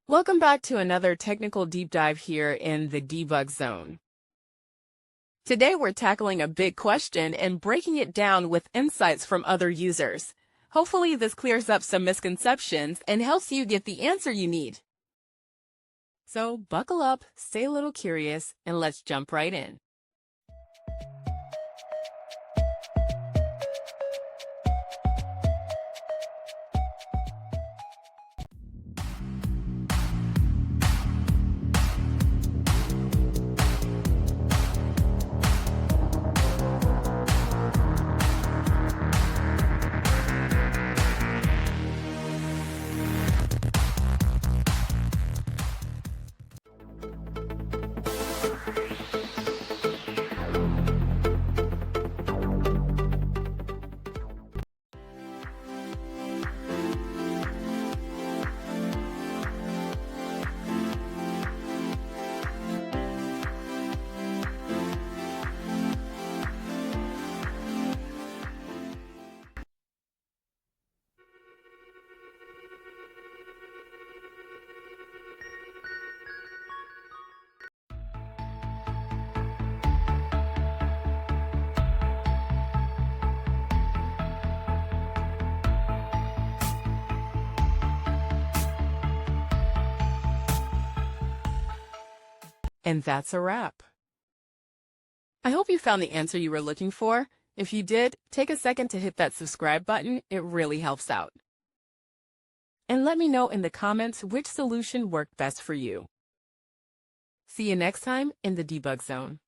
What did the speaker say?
Welcome back to another technical deep dive here in the debug zone. Today we're tackling a big question and breaking it down with insights from other users. Hopefully this clears up some misconceptions and helps you get the answer you need. So buckle up, stay a little curious, and let's jump right in. And that's a wrap. I hope you found the answer you were looking for. If you did, take a second to hit that subscribe button. It really helps out. And let me know in the comments which solution worked best for you. See you next time in the debug zone.